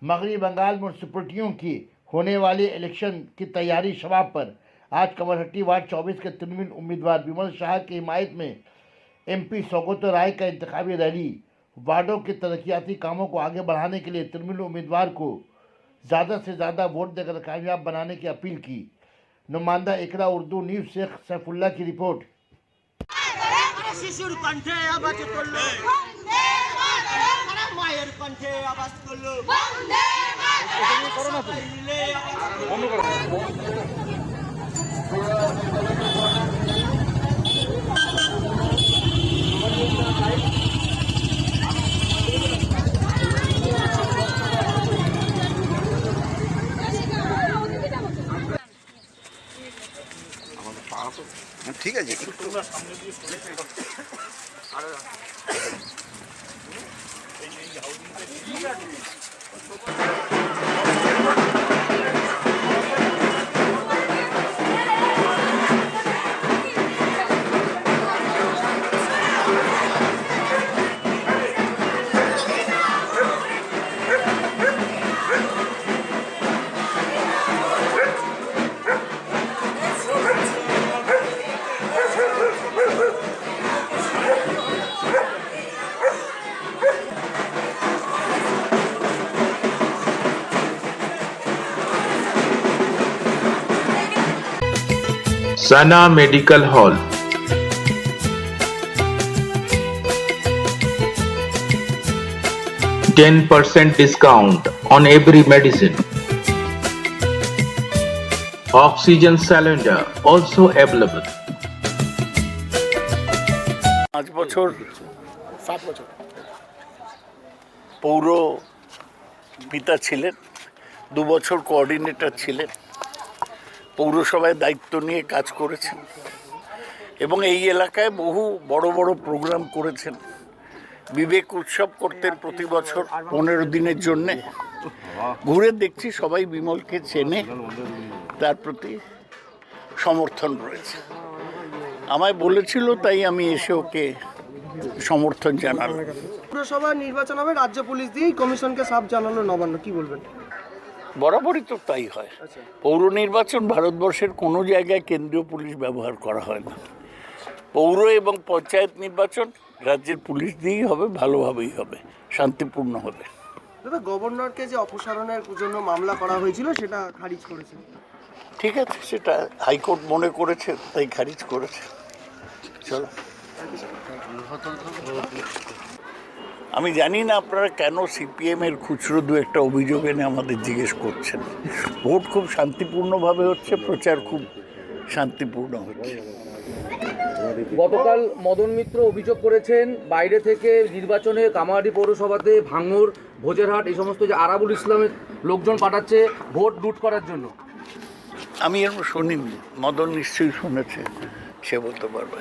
मगरबी बंगाल म्यूनसिपलिटियों की होने वाले इलेक्शन की तैयारी शबाब पर आज कमरहट्टी वार्ड 24 के तृणमूल उम्मीदवार विमल शाह की हिमायत में एमपी सौगत राय का इंतखाबी रैली। वार्डों के तरक्याती कामों को आगे बढ़ाने के लिए तृणमूल उम्मीदवार को ज़्यादा से ज़्यादा वोट देकर कामयाब बनाने की अपील की। नुमाइंदा इकरा उर्दू न्यूज़ शेख सैफुल्ला की रिपोर्ट। শিশুর কণ্ঠে আওয়াজ তুললো মায়ের কণ্ঠে আওয়াজ তুললো সবাই মিলে ঠিক আছে Sana Medical Hall. %10 discount on every medicine. Oxygen cylinder also available. 5 বছর 7 বছর পৌর পিতা ছিলেন, 2 বছর কোঅর্ডিনেটর ছিলেন, পৌরসভায় দায়িত্ব নিয়ে কাজ করেছেন এবং এই এলাকায় বহু বড় বড় প্রোগ্রাম করেছেন। বিবেক উৎসব করতেন প্রতি বছর 15 দিনের জন্যে। ঘুরে দেখছি সবাই বিমলকে চেনে, তার প্রতি সমর্থন রয়েছে। আমায় বলেছিল, তাই আমি এসে ওকে সমর্থন জানালাম। পৌরসভা নির্বাচন হবে, রাজ্য পুলিশ দিয়েই কমিশনকে সাফ জানানো নবান্ন, কি বলবেন? বরাবরই তো তাই হয়। পৌর নির্বাচন ভারতবর্ষের কোনো জায়গায় কেন্দ্রীয় পুলিশ ব্যবহার করা হয় না। পৌর এবং পঞ্চায়েত নির্বাচন রাজ্যের পুলিশ দিয়েই হবে, ভালোভাবেই হবে, শান্তিপূর্ণ হবে। দাদা, গভর্নরকে যে অপসারণের জন্য মামলা করা হয়েছিল সেটা খারিজ করেছে। ঠিক আছে, সেটা হাইকোর্ট মনে করেছে, তাই খারিজ করেছে। চলো, আমি জানি না আপনারা কেন সিপিএমের খুচরো দু একটা অভিযোগ এনে আমাদের জিজ্ঞেস করছেন। ভোট খুব শান্তিপূর্ণভাবে হচ্ছে, প্রচার খুব শান্তিপূর্ণ হচ্ছে। গতকাল মদন মিত্র অভিযোগ করেছেন বাইরে থেকে নির্বাচনে কামারহাটি পৌরসভাতে ভাঙড়, ভোজেরহাট এই সমস্ত যে আরাবুল ইসলামের লোকজন পাঠাচ্ছে ভোট লুট করার জন্য। আমি এর শুনিনি, মদন নিশ্চয়ই শুনেছে, সে বলতে পারবে।